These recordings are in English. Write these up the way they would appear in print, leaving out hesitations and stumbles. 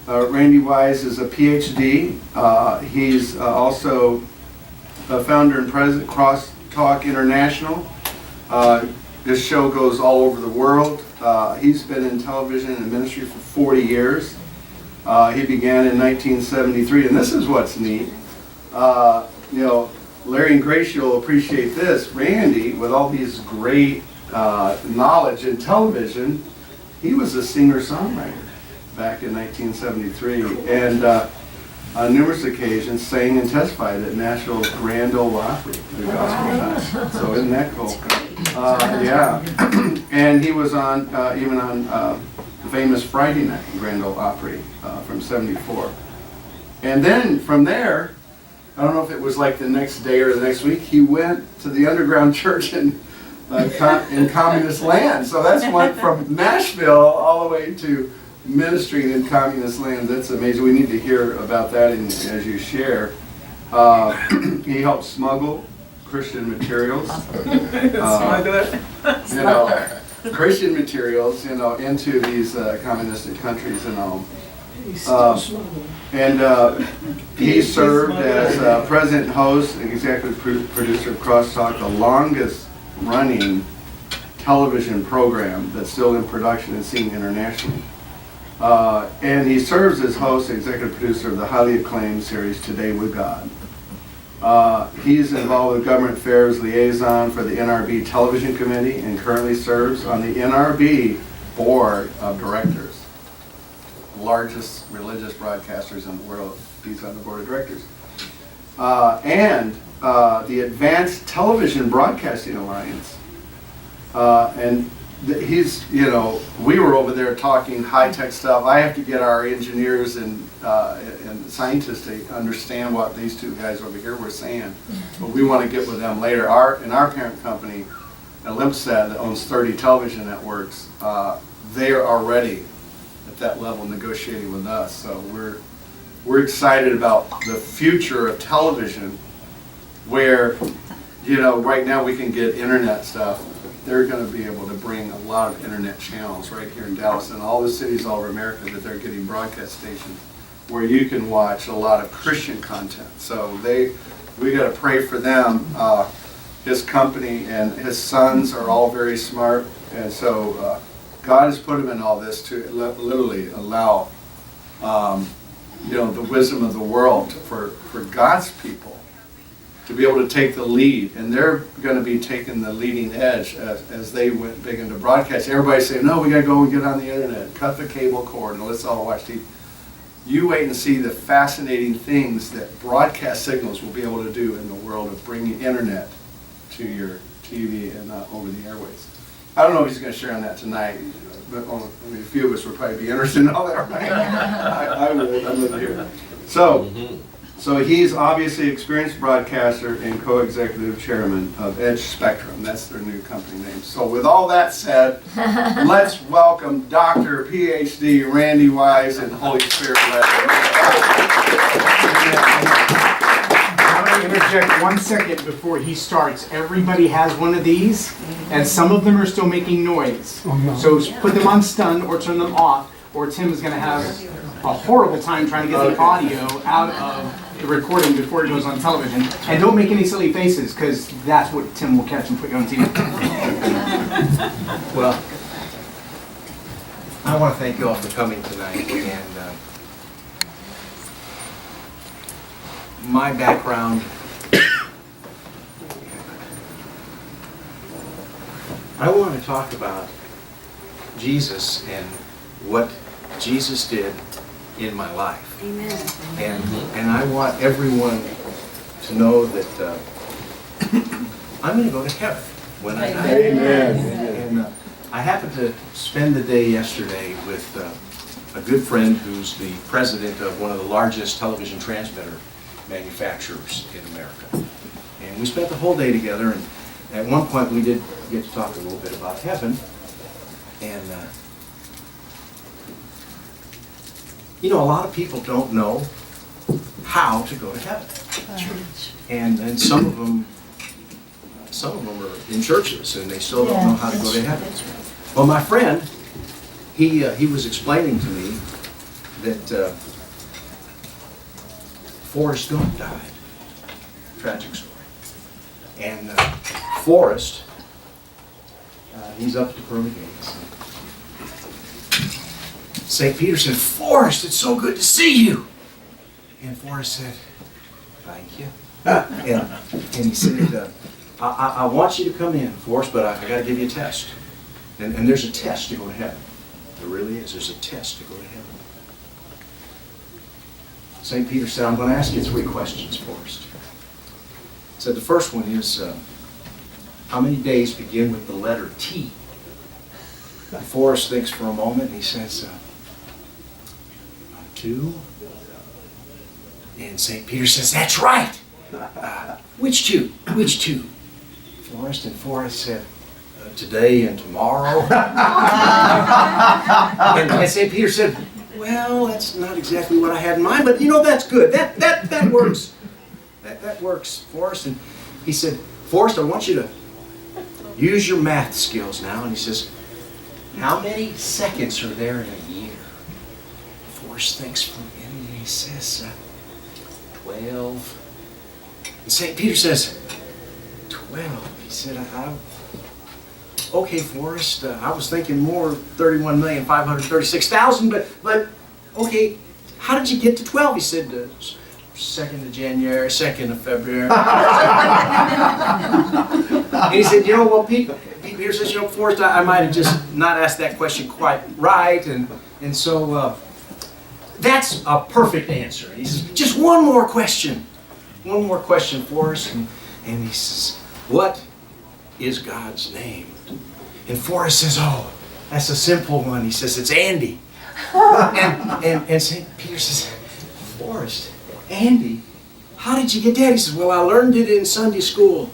Randy Weiss is a PhD. He's also a founder and president of Crosstalk International. This show goes all over the world. He's been in television and ministry for 40 years. He began in 1973, and this is what's neat. Larry and Gracie will appreciate this. Randy, with all these great knowledge in television, he was a singer-songwriter back in 1973, and on numerous occasions sang and testified at Nashville Grand Ole Opry, the gospel time. So isn't that cool? Yeah, and he was on even on the famous Friday night Grand Ole Opry from '74, and then from there, I don't know if it was like the next day or the next week, he went to the underground church in communist land. So that's went from Nashville all the way to ministering in communist land. That's amazing. We need to hear about that as you share. He helped smuggle Christian materials. Christian materials, into these communistic countries and all. He served as president, host, and executive producer of Crosstalk, the longest running television program that's still in production and seen internationally. And he serves as host and executive producer of the highly acclaimed series Today with God. He's involved with government affairs liaison for the NRB Television Committee and currently serves on the NRB Board of Directors. Largest religious broadcasters in the world. He's on the board of directors. And the Advanced Television Broadcasting Alliance. And he's, we were over there talking high-tech stuff. I have to get our engineers and scientists to understand what these two guys over here were saying. But we want to get with them later. In our parent company, Olympsat, that owns 30 television networks, they are already at that level negotiating with us. So we're excited about the future of television, where right now we can get internet stuff. They're going to be able to bring a lot of internet channels right here in Dallas and all the cities all over America that they're getting broadcast stations where you can watch a lot of Christian content. So we got to pray for them. His company and his sons are all very smart, and so God has put him in all this to literally allow the wisdom of the world for God's people to be able to take the lead, and they're going to be taking the leading edge as they went big into broadcast. Everybody's saying, no, we got to go and get on the internet, cut the cable cord, and let's all watch TV. You wait and see the fascinating things that broadcast signals will be able to do in the world of bringing internet to your TV and over the airways. I don't know if he's going to share on that tonight, but a few of us would probably be interested in all that, right? I would. I live here. So he's obviously an experienced broadcaster and co-executive chairman of Edge Spectrum. That's their new company name. So with all that said, let's welcome Dr. PhD Randy Weiss and Holy Spirit. I want to interject 1 second before he starts. Everybody has one of these, and some of them are still making noise. So put them on stun or turn them off, or Tim is going to have a horrible time trying to get the audio out of the recording before it goes on television. And don't make any silly faces, because that's what Tim will catch and put you on TV. Well, I want to thank you all for coming tonight. And my background, I want to talk about Jesus and what Jesus did in my life. Amen. And I want everyone to know that I'm going to go to heaven when I die. Amen. And I happened to spend the day yesterday with a good friend who's the president of one of the largest television transmitter manufacturers in America. And we spent the whole day together, and at one point we did get to talk a little bit about heaven. And a lot of people don't know how to go to heaven. And some of them are in churches and they still don't know how to go to heaven. Well, my friend, he was explaining to me that Forrest Gump died. Tragic story. And Forrest, he's up at the pearly gates. St. Peter said, "Forrest, it's so good to see you." And Forrest said, "Thank you." And he said, I want you to come in, Forrest, but I got to give you a test. And there's a test to go to heaven. There really is. There's a test to go to heaven. St. Peter said, "I'm going to ask you 3 questions, Forrest." He said, the first one is, how many days begin with the letter T? Forrest thinks for a moment and he says, 2. And St. Peter says, "That's right." Which 2? Which 2? Forrest said, "Today and tomorrow." and St. Peter said, "Well, that's not exactly what I had in mind, but that's good. That works. That works, Forrest." And he said, "Forrest, I want you to use your math skills now." And he says, "How many seconds are there in a year?" Forrest thinks for a minute and he says, 12. And St. Peter says, 12. He said, "Okay, Forrest, I was thinking more 31,536,000, but okay, how did you get to 12? He said, 2nd of January, 2nd of February. And he said, Peter says, Forrest, I might have just not asked that question quite right, and so that's a perfect answer. And he says, "Just one more question. One more question, Forrest." And he says, "What is God's name?" And Forrest says, "Oh, that's a simple one." He says, "It's Andy." And St. Peter says, "Forrest, Andy, how did you get that?" He says, "Well, I learned it in Sunday school.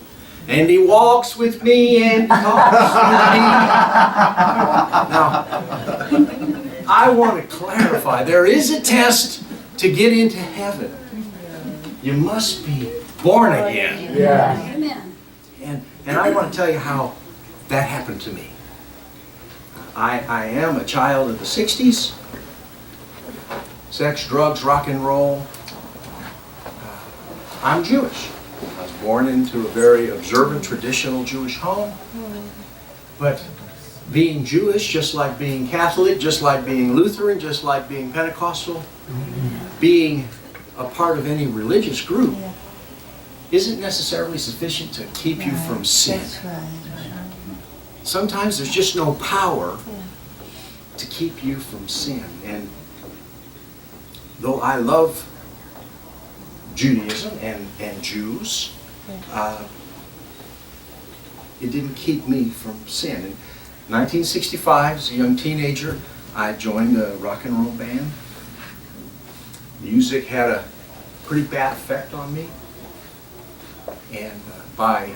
And he walks with me and talks with me." Now, I want to clarify, there is a test to get into heaven. You must be born again. Yeah. Amen. And I want to tell you how that happened to me. I am a child of the 60s. Sex, drugs, rock and roll. I'm Jewish. I was born into a very observant, traditional Jewish home. But being Jewish, just like being Catholic, just like being Lutheran, just like being Pentecostal, being a part of any religious group isn't necessarily sufficient to keep you from sin. Sometimes there's just no power to keep you from sin. And though I love Judaism and Jews, it didn't keep me from sin. In 1965, as a young teenager, I joined a rock and roll band. Music had a pretty bad effect on me. And by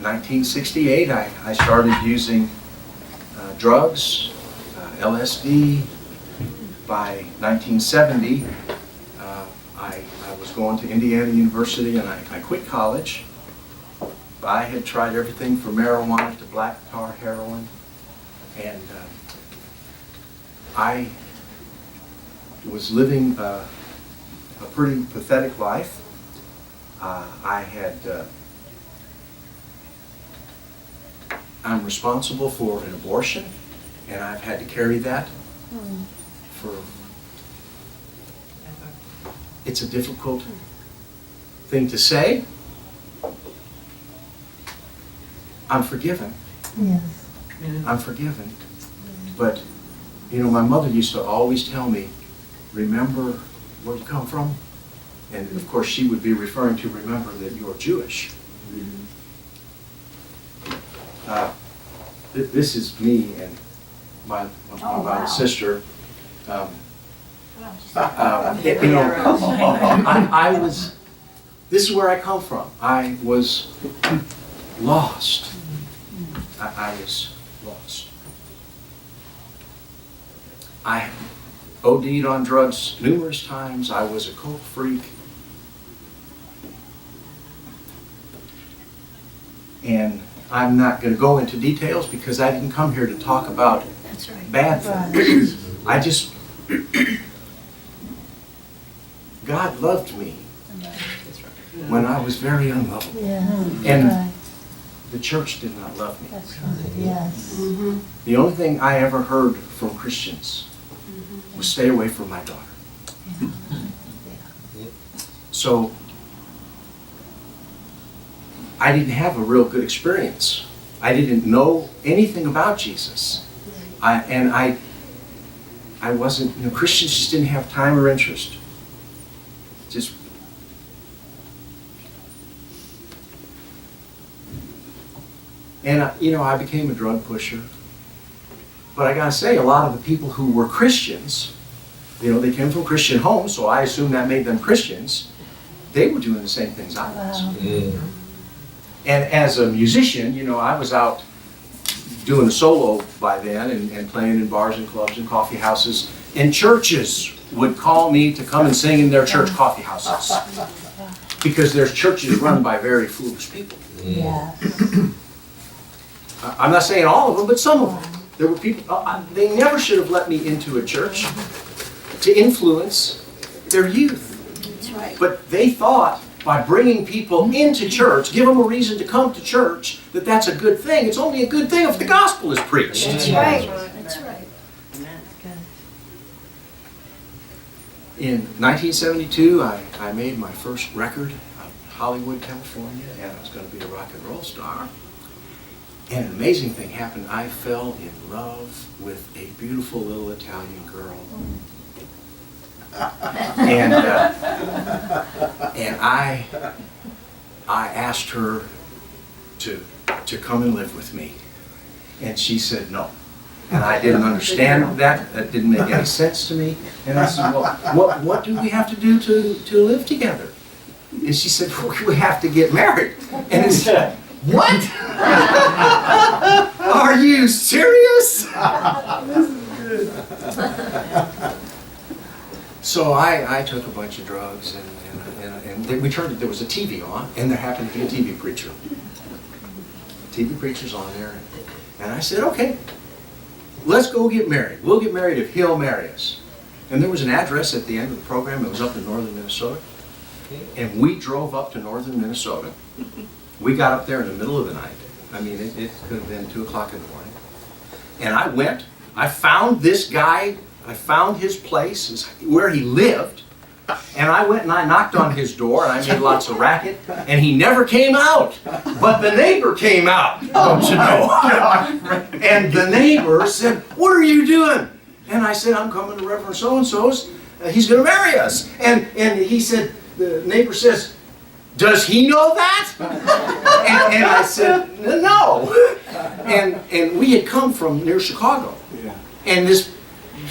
1968, I started using drugs, LSD. By 1970, I was going to Indiana University and I quit college. I had tried everything from marijuana to black tar, heroin, and I was living a pretty pathetic life. I'm responsible for an abortion, and I've had to carry that for. It's a difficult thing to say. I'm forgiven. Yes. I'm forgiven. But, my mother used to always tell me, remember where you come from? And of course she would be referring to remember that you're Jewish. This is me and my sister. I was, this is where I come from. I was lost. I was lost. I OD'd on drugs numerous times. I was a coke freak. And I'm not going to go into details because I didn't come here to talk about That's right. bad things. I just God loved me when I was very unlovable. Yeah. And the church did not love me. That's right. Yes. The only thing I ever heard from Christians was stay away from my daughter. So I didn't have a real good experience. I didn't know anything about Jesus. I wasn't, Christians just didn't have time or interest. Just and I became a drug pusher. But I gotta say, a lot of the people who were Christians, they came from Christian homes, so I assume that made them Christians. They were doing the same things I was. Wow. And as a musician, I was out doing a solo by then and playing in bars and clubs and coffee houses. And churches would call me to come and sing in their church coffee houses. Because there's churches run by very foolish people. Yeah. I'm not saying all of them, but some of them. There were people, they never should have let me into a church to influence their youth. That's right. But they thought by bringing people into church, give them a reason to come to church, that's a good thing. It's only a good thing if the gospel is preached. That's right. That's right. In 1972, I made my first record out in Hollywood, California, and I was going to be a rock and roll star. And an amazing thing happened. I fell in love with a beautiful little Italian girl. And I asked her to come and live with me. And she said no. And I didn't understand that. That didn't make any sense to me. And I said, well, what do we have to do to live together? And she said, we have to get married. And I said, what? Are you serious? So I took a bunch of drugs and then we turned it. There was a TV on, and there happened to be a TV preacher. TV preacher's on there, and I said, okay, let's go get married. We'll get married if he'll marry us. And there was an address at the end of the program. It was up in northern Minnesota, and we drove up to northern Minnesota. We got up there in the middle of the night. I mean, it could have been 2 o'clock in the morning. And I went, I found this guy, I found his place, where he lived, and I went and I knocked on his door and I made lots of racket, and he never came out. But the neighbor came out, don't you know? And the neighbor said, what are you doing? And I said, I'm coming to Reverend so-and-so's, he's going to marry us. And he said, the neighbor says, does he know that? And I said, no. And we had come from near Chicago. And this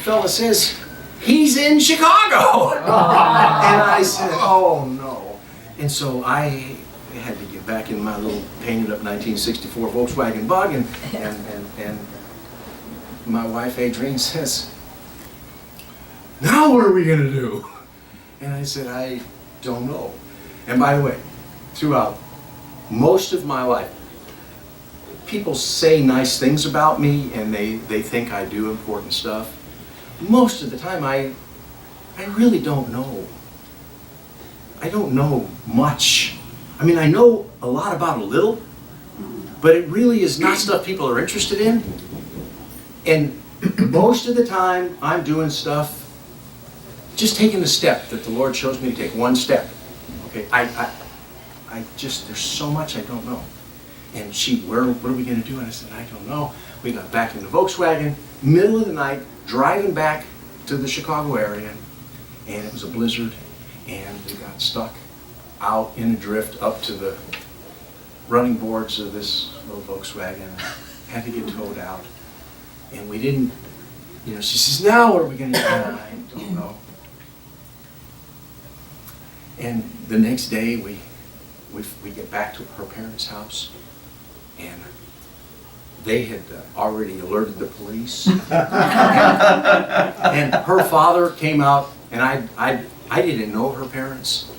fella says, he's in Chicago. And I said, oh no. And so I had to get back in my little painted up 1964 Volkswagen Bug, and my wife Adrienne says, now what are we going to do? And I said, I don't know. And by the way, throughout most of my life, people say nice things about me and they think I do important stuff. Most of the time I really don't know. I don't know much. I mean, I know a lot about a little, but it really is not stuff people are interested in. And most of the time I'm doing stuff, just taking the step that the Lord shows me to take, one step. Okay, I just, there's so much I don't know. And what are we going to do? And I said, I don't know. We got back in the Volkswagen, middle of the night, driving back to the Chicago area, and it was a blizzard, and we got stuck out in a drift up to the running boards of this little Volkswagen, had to get towed out. And we didn't, she says, now what are we going to do? I don't know. And the next day, we get back to her parents' house, and they had already alerted the police. And her father came out, and I didn't know her parents,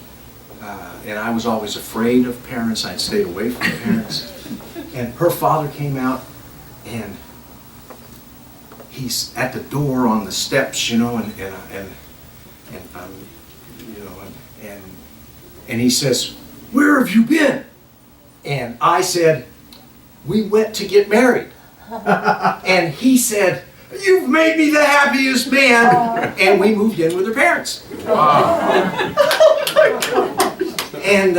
and I was always afraid of parents. I'd stayed away from parents. And her father came out, and he's at the door on the steps, and you know, and he says, "Where have you been?" And I said, "We went to get married." And he said, "You've made me the happiest man." And we moved in with her parents. And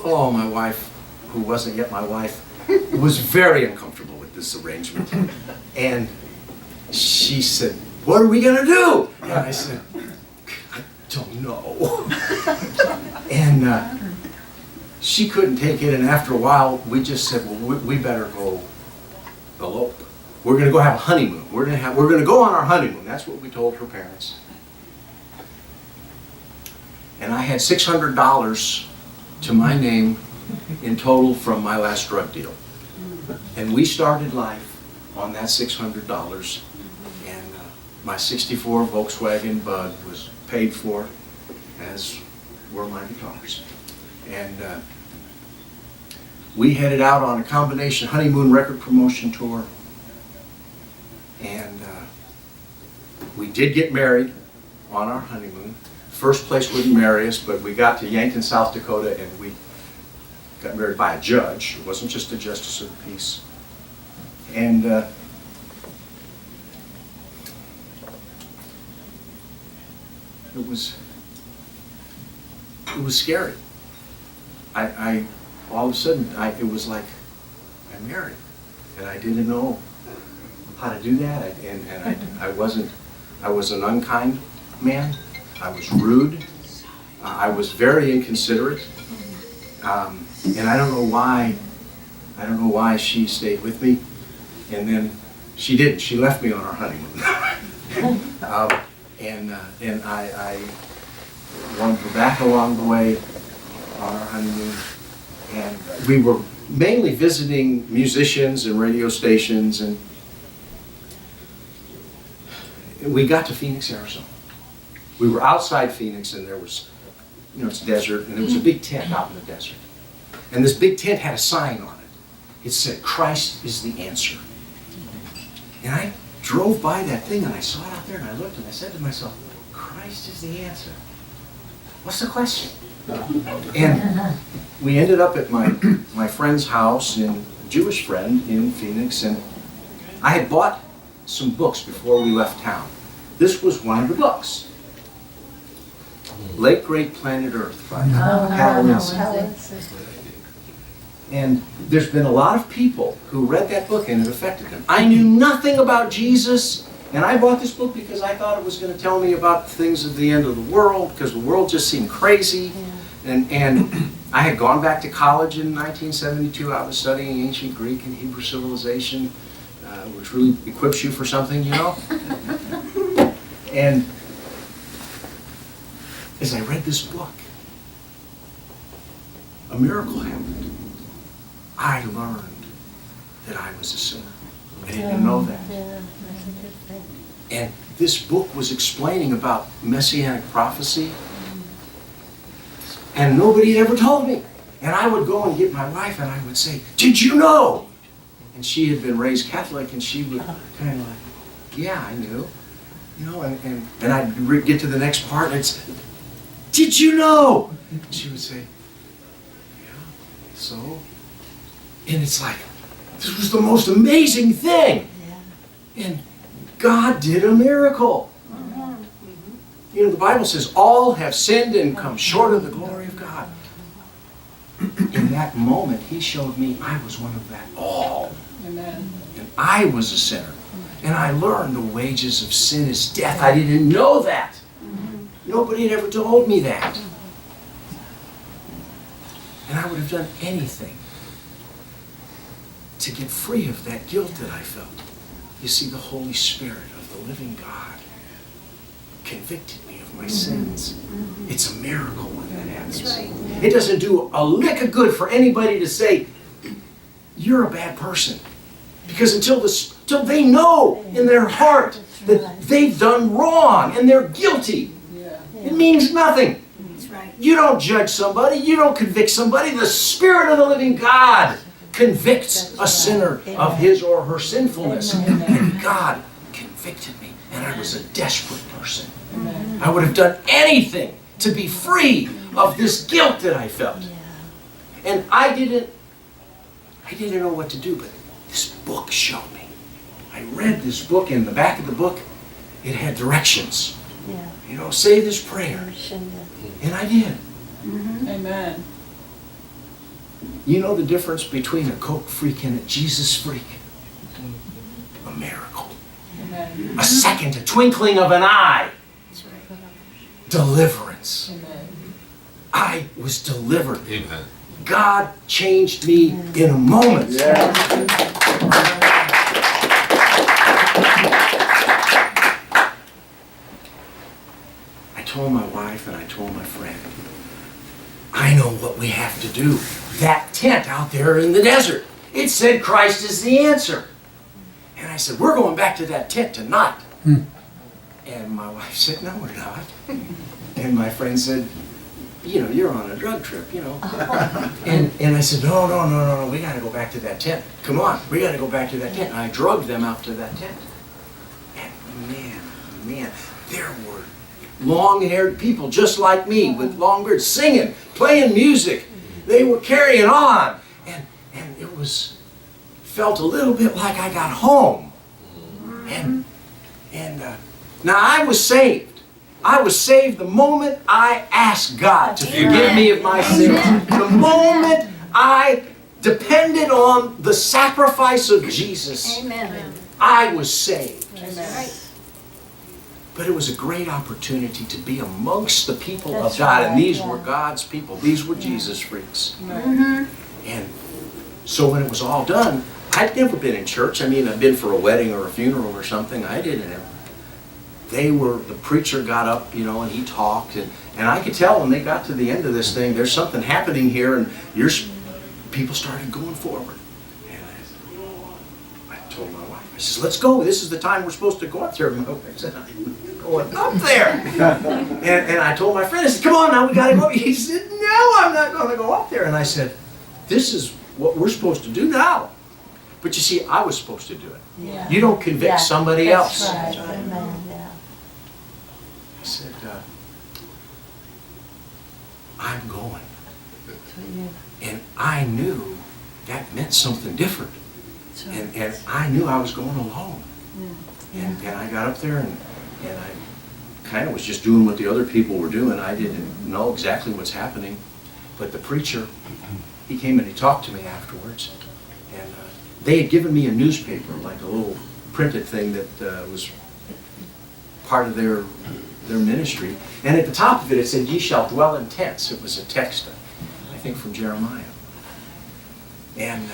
oh, my wife, who wasn't yet my wife, was very uncomfortable with this arrangement. And she said, "What are we going to do?" And I said, "I don't know." And she couldn't take it, and after a while, we just said, "Well, we better go elope. We're going to go have a honeymoon. We're going to go on our honeymoon." That's what we told her parents. And I had $600 to my name in total from my last drug deal. And we started life on that $600. And my '64 Volkswagen Bug was paid for, as were my guitars. And we headed out on a combination honeymoon record promotion tour. And we did get married on our honeymoon. First place wouldn't marry us, but we got to Yankton, South Dakota, and we got married by a judge. It wasn't just a justice of the peace. And it was scary. I all of a sudden, it was like I'm married, and I didn't know how to do that. I was an unkind man. I was rude. I was very inconsiderate. And I don't know why she stayed with me. And then she didn't. She left me on our honeymoon. And I won her back along the way on our honeymoon. And we were mainly visiting musicians and radio stations, and we got to Phoenix, Arizona. We were outside Phoenix, and there was, it's desert, and there was a big tent out in the desert. And this big tent had a sign on it. It said, "Christ is the answer." And I drove by that thing, and I saw it out there, and I looked, and I said to myself, "Christ is the answer. What's the question?" And we ended up at my friend's house, a Jewish friend in Phoenix, and I had bought some books before we left town. This was one of the books. Late Great Planet Earth by Hal Lindsey. And there's been a lot of people who read that book and it affected them. I knew nothing about Jesus, and I bought this book because I thought it was going to tell me about things at the end of the world, because the world just seemed crazy. And I had gone back to college in 1972. I was studying ancient Greek and Hebrew civilization, which really equips you for something, And as I read this book, a miracle happened. I learned that I was a sinner. I didn't know that. And this book was explaining about messianic prophecy, and nobody had ever told me. And I would go and get my wife, and I would say, "Did you know?" And she had been raised Catholic, and she would kind of like, "Yeah, I knew." And I'd get to the next part, and it's, "Did you know?" And she would say, "Yeah, so?" And it's like, this was the most amazing thing. And God did a miracle. The Bible says, all have sinned and come short of the glory of God. In that moment, He showed me I was one of that all. Amen. And I was a sinner. And I learned the wages of sin is death. I didn't know that. Nobody had ever told me that. And I would have done anything to get free of that guilt that I felt. You see, the Holy Spirit of the living God convicted me of my sins. It's a miracle when that happens. It doesn't do a lick of good for anybody to say, "You're a bad person." Because until they know in their heart that they've done wrong and they're guilty, it means nothing. You don't judge somebody. You don't convict somebody. The Spirit of the living God convicts a sinner of his or her sinfulness. And God convicted me. And I was a desperate person. I would have done anything to be free of this guilt that I felt. And I didn't know what to do, but this book showed me. I read this book, and in the back of the book, it had directions. You know, say this prayer. And I did. Amen. You know the difference between a Coke freak and a Jesus freak? A miracle. Amen. A second, a twinkling of an eye. Deliverance. Amen. I was delivered. Amen. God changed me in a moment. I told my wife and I told my friend, I know what we have to do. That tent out there in the desert, it said Christ is the answer. And I said, we're going back to that tent tonight. And my wife said, no, we're not. And my friend said, you know, you're on a drug trip, you know. And I said, no, we got to go back to that tent. Come on, we got to go back to that tent. And I drugged them out to that tent. And man, there were long-haired people just like me with long beards singing, playing music. They were carrying on. And it felt a little bit like I got home. And now I was saved. I was saved the moment I asked God to forgive me of my sins. The moment I depended on the sacrifice of Jesus, I was saved. But it was a great opportunity to be amongst the people of God. And these were God's people. These were Jesus freaks. And so when it was all done, I'd never been in church. I mean, I'd been for a wedding or a funeral or something. I didn't ever. The preacher got up, you know, and he talked, and I could tell when they got to the end of this thing, there's something happening here, and people started going forward. And I told my wife, I says, let's go. This is the time we're supposed to go up there. My wife said, I'm going up there. and I told my friend, I said, come on now, we got to go. He said, no, I'm not going to go up there. And I said, this is what we're supposed to do now. But you see, I was supposed to do it. You don't convict somebody else. That's right. Amen. I said, I'm going. And I knew that meant something different. And I knew I was going alone. And I got up there and I kind of was just doing what the other people were doing. I didn't know exactly what's happening. But the preacher, he came and he talked to me afterwards. And they had given me a newspaper, like a little printed thing that was part of their ministry. And at the top of it, it said, ye shall dwell in tents. It was a text, I think, from Jeremiah. And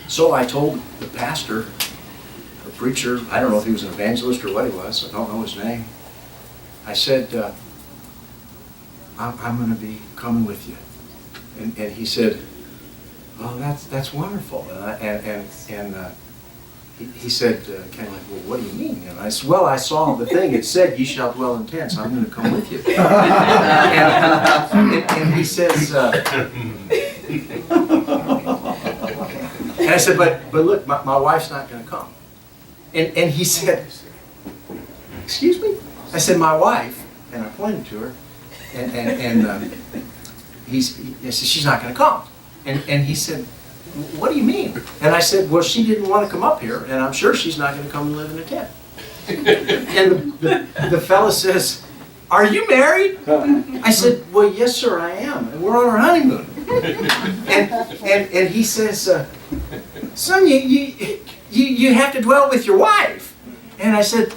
so I told the pastor, or preacher, I don't know if he was an evangelist or what he was, I don't know his name. I said, I'm going to be coming with you. And he said, oh, that's wonderful. He said, kind of like, well, what do you mean? And I said, well, I saw the thing. It said, ye shall dwell in tents. I'm going to come with you. And he says, and I said, but look, my wife's not going to come. And he said, excuse me? I said, my wife, and I pointed to her, and I said, she's not going to come. And he said, what do you mean? And I said, well, she didn't want to come up here, and I'm sure she's not going to come and live in a tent. And the fella says, are you married? I said, well, yes, sir, I am. And we're on our honeymoon. And he says, son, you have to dwell with your wife. And I said,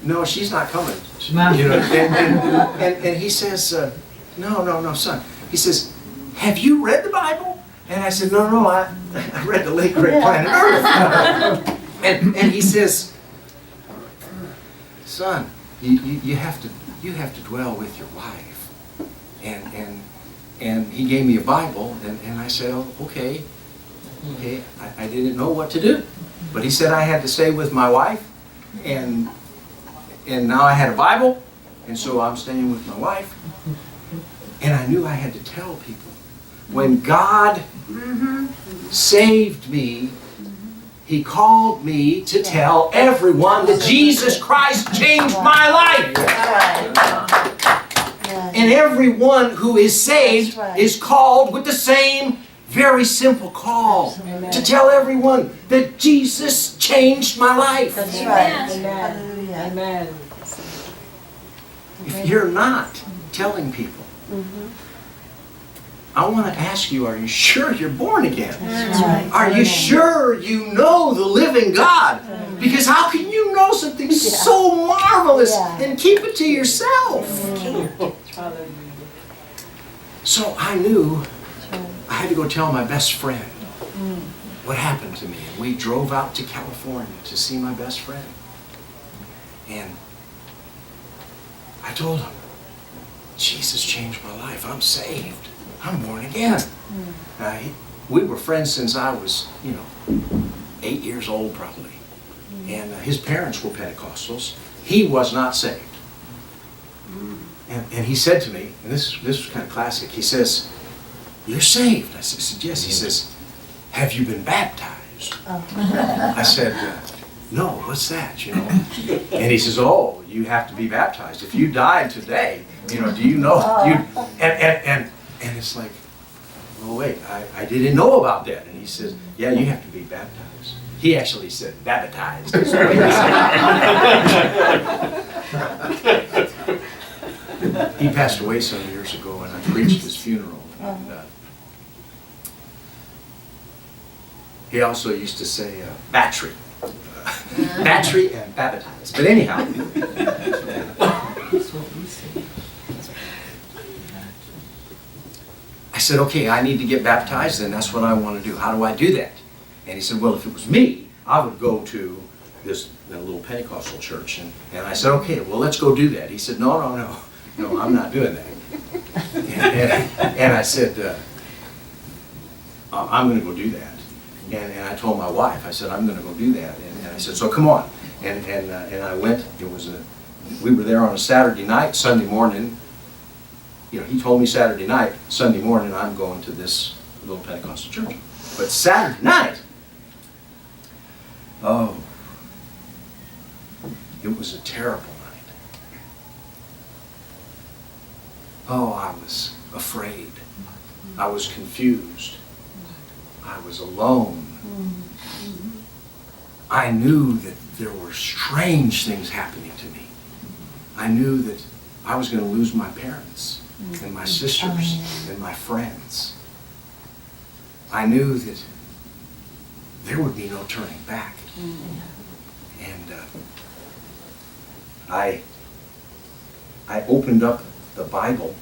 no, she's not coming. You know, and he says, no, son. He says, have you read the Bible? And I said, no, I read the late great Planet Earth. And he says, son, you have to dwell with your wife. And he gave me a Bible, and I said, oh, okay. I didn't know what to do. But he said I had to stay with my wife, and now I had a Bible, and so I'm staying with my wife. And I knew I had to tell people. When God saved me, He called me to tell everyone that Jesus Christ changed my life. And everyone who is saved is called with the same very simple call to tell everyone that Jesus changed my life. That's right. Amen. Hallelujah. Amen. If you're not telling people, I want to ask you, are you sure you're born again? That's right. Are you sure you know the living God? Because how can you know something so marvelous and keep it to yourself? Hallelujah. So I knew I had to go tell my best friend what happened to me. And we drove out to California to see my best friend. And I told him, Jesus changed my life. I'm saved. I'm born again. We were friends since I was, 8 years old probably. And his parents were Pentecostals. He was not saved. And he said to me, and this was kind of classic, he says, "You're saved." I said, "Yes." He says, "Have you been baptized?" I said, "No, what's that, And he says, "Oh, you have to be baptized. If you died today, do you know?" And it's like, "Oh, wait, I didn't know about that." And he says, "Yeah, you have to be baptized." He actually said, "Baptized." That's what he said. He passed away some years ago, and I preached his funeral. And, he also used to say, battery. Battery and baptized. But anyhow. I said, "Okay, I need to get baptized, and that's what I want to do. How do I do that?" And he said, "Well, if it was me, I would go to this little Pentecostal church." And I said, "Okay, well, let's go do that." He said, No, I'm not doing that." And I said, "I'm going to go do that." And I told my wife, I said, "I'm going to go do that." And I said, "So come on." And I went. We were there on a Saturday night. Sunday morning, he told me Saturday night, Sunday morning, I'm going to this little Pentecostal church. But Saturday night, it was a terrible night. I was afraid. I was confused. I was alone. I knew that there were strange things happening to me. I knew that I was going to lose my parents and my sisters and my friends. I knew that there would be no turning back. And I opened up the Bible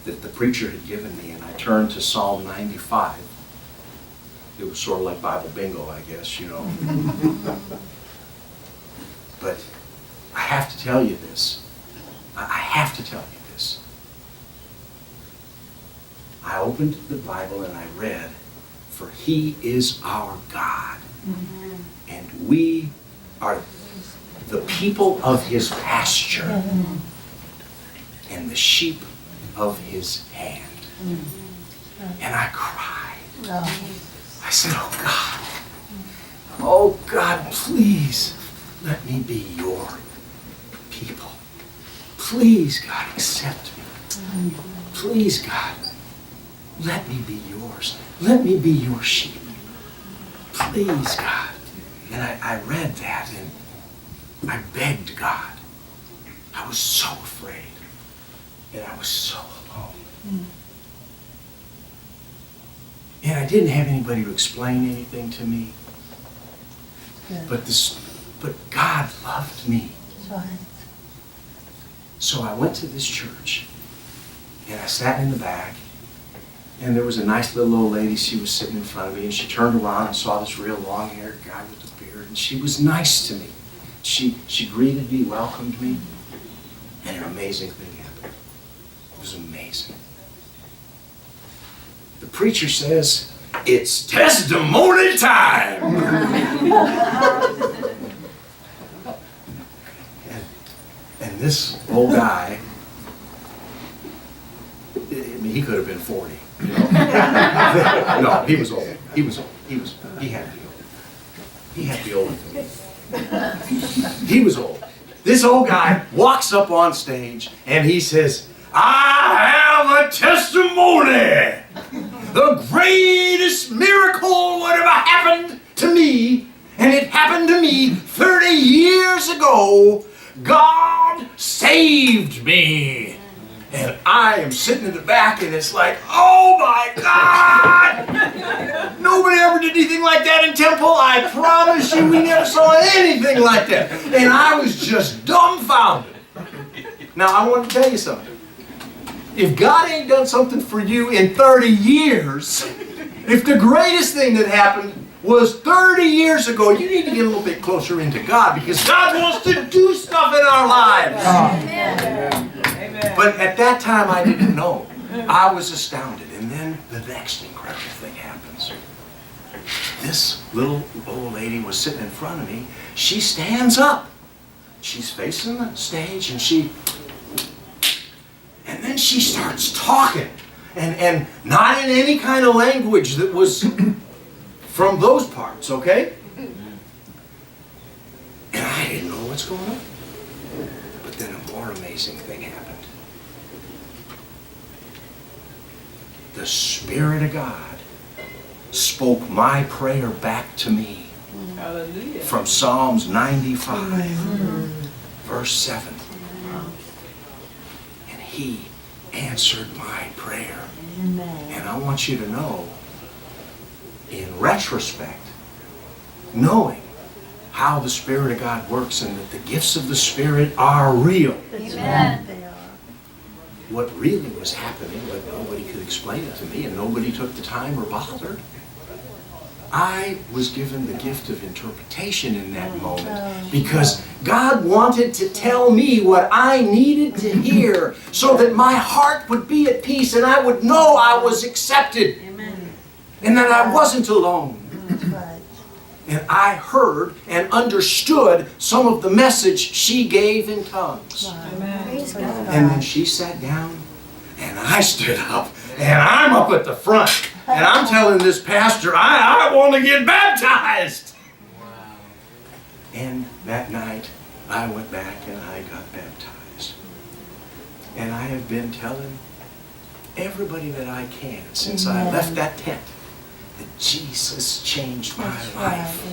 that the preacher had given me, and I turned to Psalm 95. It was sort of like Bible bingo, I guess, But I have to tell you this. I have to tell you this. I opened the Bible and I read, "For He is our God, and we are the people of His pasture, and the sheep of His hand." And I cried. I said, "Oh God, please let me be your people. Please, God, accept me. Please, God, let me be yours. Let me be your sheep. Please, God." And I read that and I begged God. I was so afraid and I was so alone. And I didn't have anybody to explain anything to me. But God loved me. So I went to this church and I sat in the back, and there was a nice little old lady. She was sitting in front of me, and she turned around and saw this real long-haired guy with a beard, and she was nice to me. She greeted me, welcomed me, and an amazing thing happened. It was amazing. The preacher says, "It's testimony time." And this old guy, he could have been 40. No, he was old. He had to be old. He had to be older than me. He was old. This old guy walks up on stage and he says, I have a testimony. The greatest miracle would have happened to me, and it happened to me 30 years ago. God saved me. And I am sitting in the back and it's like, oh my God! Nobody ever did anything like that in Temple. I promise you, we never saw anything like that. And I was just dumbfounded. Now, I want to tell you something. If God ain't done something for you in 30 years, if the greatest thing that happened was 30 years ago, you need to get a little bit closer into God, because God wants to do stuff in our lives. Amen. But at that time, I didn't know. I was astounded. And then the next incredible thing happens. This little old lady was sitting in front of me. She stands up. She's facing the stage, and then she starts talking. And not in any kind of language that was from those parts, okay? And I didn't know what's going on. But then a more amazing thing happened. The Spirit of God spoke my prayer back to me. Hallelujah. From Psalms 95, verse 7. And He answered my prayer. And I want you to know, in retrospect, knowing how the Spirit of God works and that the gifts of the Spirit are real. Amen. What really was happening, but nobody could explain it to me, and nobody took the time or bothered. I was given the gift of interpretation in that moment, because God wanted to tell me what I needed to hear so that my heart would be at peace and I would know I was accepted. Amen. And that I wasn't alone. That's right. And I heard and understood some of the message she gave in tongues. Praise God. And then she sat down and I stood up and I'm up at the front. And I'm telling this pastor, I want to get baptized. Wow. And that night, I went back and I got baptized. And I have been telling everybody that I can since I left that tent that Jesus changed my life.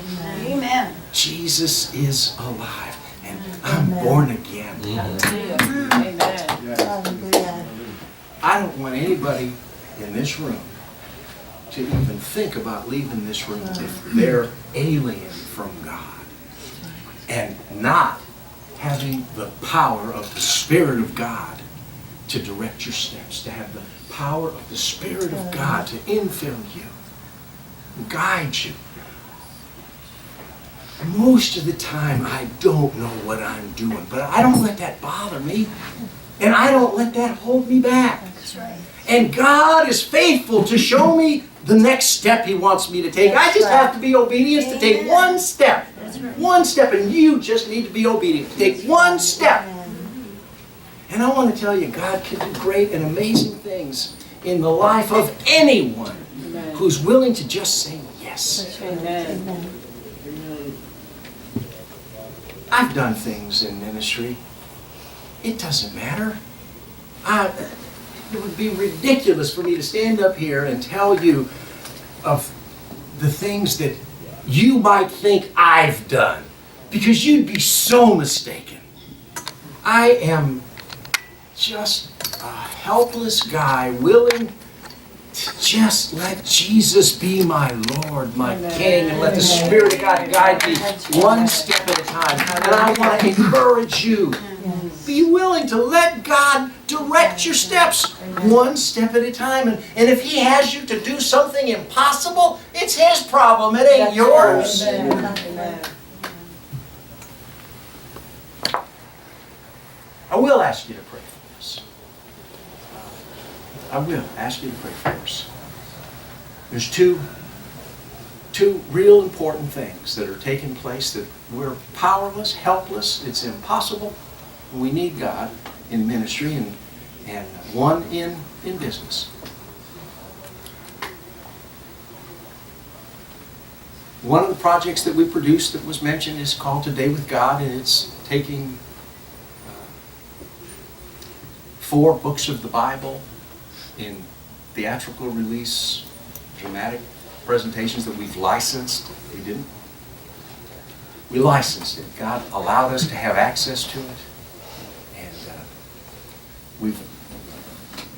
Amen. Jesus is alive. And I'm born again. Hallelujah. Amen. Hallelujah. I don't want anybody in this room to even think about leaving this room if they're alien from God and not having the power of the Spirit of God to direct your steps, to have the power of the Spirit of God to infill you, guide you. Most of the time I don't know what I'm doing, but I don't let that bother me, and I don't let that hold me back. That's right. And God is faithful to show me the next step He wants me to take. I just have to be obedient to take one step. One step, and you just need to be obedient to take one step. And I want to tell you, God can do great and amazing things in the life of anyone who's willing to just say yes. Amen. I've done things in ministry. It doesn't matter. It would be ridiculous for me to stand up here and tell you of the things that you might think I've done, because you'd be so mistaken. I am just a helpless guy willing to just let Jesus be my Lord, my King, and let the Spirit of God guide me one step at a time. And I want to encourage you. Be willing to let God direct your steps one step at a time. And if He has you to do something impossible, it's His problem. It ain't yours. Amen. I will ask you to pray for us. I will ask you to pray for us. There's two real important things that are taking place that we're powerless, helpless, it's impossible. We need God in ministry and one in business. One of the projects that we produced that was mentioned is called Today with God, and it's taking 4 books of the Bible in theatrical release, dramatic presentations that we've licensed. We licensed it. God allowed us to have access to it. And we've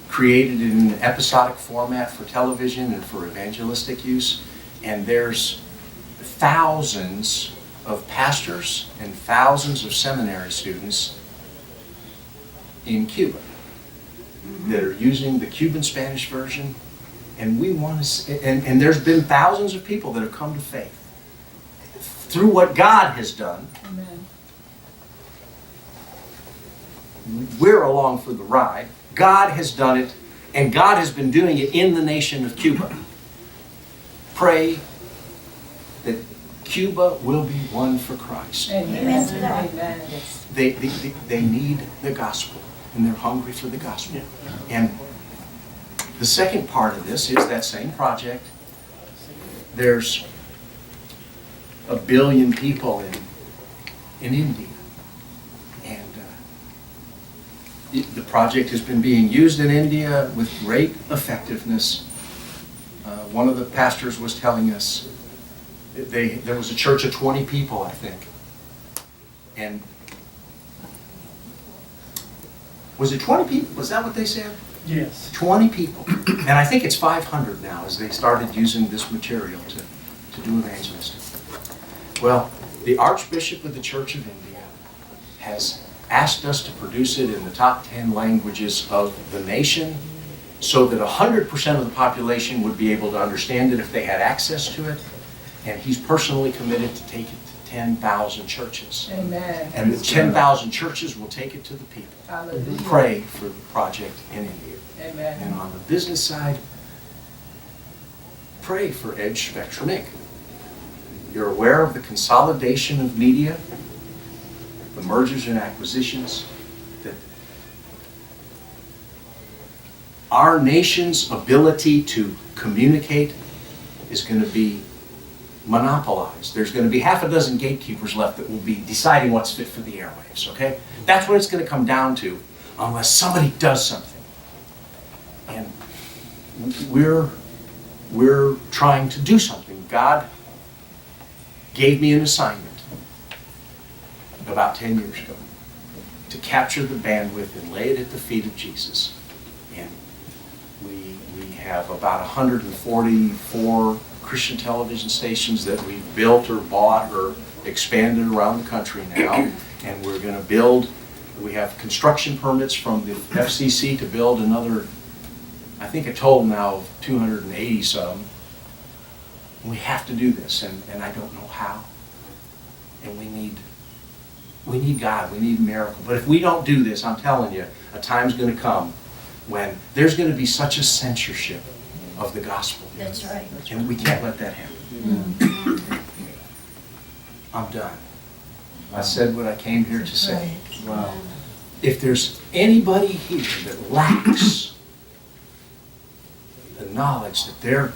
created it in an episodic format for television and for evangelistic use. And there's thousands of pastors and thousands of seminary students in Cuba that are using the Cuban Spanish version. And we want to, and there's been thousands of people that have come to faith through what God has done. Amen. We're along for the ride. God has done it, and God has been doing it in the nation of Cuba. Pray that Cuba will be won for Christ. Amen. Amen to that. Amen. They need the gospel, and they're hungry for the gospel. And the second part of this is that same project. There's 1 billion people in India. And the project has been being used in India with great effectiveness. One of the pastors was telling us that there was a church of 20 people, I think. And was it 20 people? Was that what they said? Yes. 20 people. And I think it's 500 now as they started using this material to do evangelism. Well, the Archbishop of the Church of India has asked us to produce it in the top 10 languages of the nation so that 100% of the population would be able to understand it if they had access to it. And he's personally committed to take it to 10,000 churches. Amen. And the 10,000 churches will take it to the people. Hallelujah. Pray for the project in India. Amen. And on the business side, pray for Edge Spectrum Inc. You're aware of the consolidation of media, the mergers and acquisitions, that our nation's ability to communicate is going to be monopolized. There's going to be half a dozen gatekeepers left that will be deciding what's fit for the airwaves, okay? That's what it's going to come down to unless somebody does something. And we're trying to do something. God gave me an assignment about 10 years ago to capture the bandwidth and lay it at the feet of Jesus. And we have about 144 Christian television stations that we've built or bought or expanded around the country now. And we're going to build, we have construction permits from the FCC to build another, I think a total now of 280 some. We have to do this, and I don't know how. And we need God, we need a miracle. But if we don't do this, I'm telling you, a time's going to come when there's going to be such a censorship of the gospel. That's right. And we can't let that happen. I'm done. I said what I came here to say. Right. If there's anybody here that lacks the knowledge that they're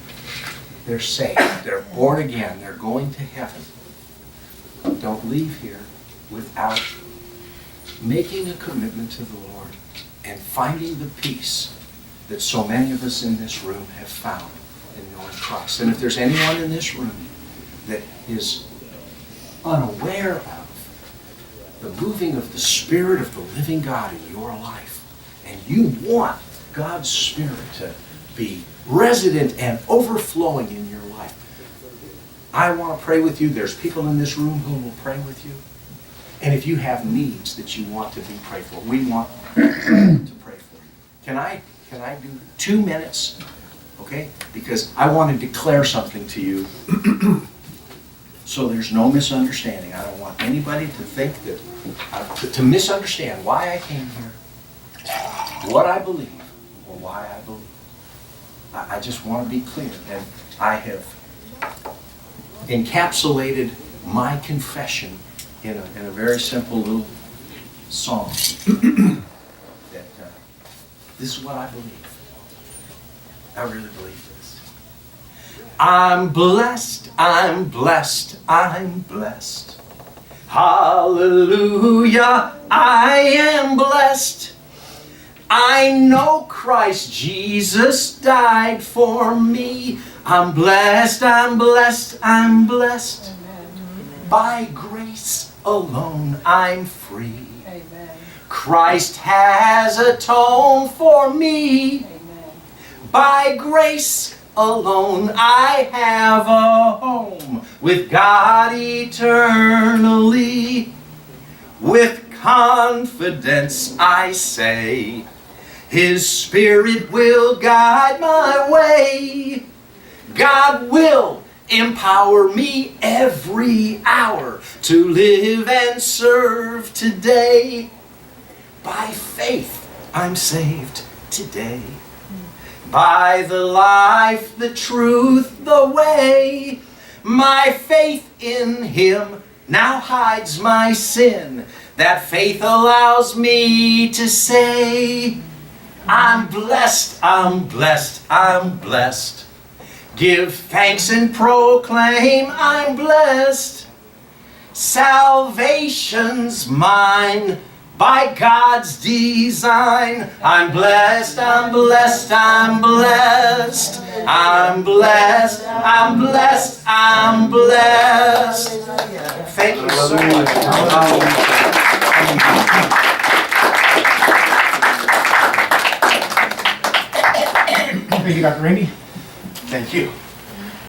saved, they're born again, they're going to heaven, don't leave here without making a commitment to the Lord and finding the peace that so many of us in this room have found in knowing Christ. And if there's anyone in this room that is unaware of the moving of the Spirit of the living God in your life, and you want God's Spirit to be resident and overflowing in your life, I want to pray with you. There's people in this room who will pray with you. And if you have needs that you want to be prayed for, we want to pray for you. Can I do 2 minutes? Okay? Because I want to declare something to you so there's no misunderstanding. I don't want anybody to think that, to misunderstand why I came here, what I believe, or why I believe. I just want to be clear. And I have encapsulated my confession in a very simple little song. That this is what I believe. I really believe this. I'm blessed, I'm blessed, I'm blessed. Hallelujah, I am blessed. I know Christ Jesus died for me. I'm blessed, I'm blessed, I'm blessed. By grace alone I'm free. Amen. Christ has atoned for me. Amen. By grace alone I have a home with God eternally. With confidence I say, His Spirit will guide my way. God will empower me every hour to live and serve today. By faith I'm saved today. By the life, the truth, the way, my faith in Him now hides my sin. That faith allows me to say, I'm blessed, I'm blessed, I'm blessed. Give thanks and proclaim I'm blessed. Salvation's mine by God's design. I'm blessed, I'm blessed, I'm blessed. I'm blessed, I'm blessed, I'm blessed. Thank you so much. Thank you, Dr. Randy. Thank you.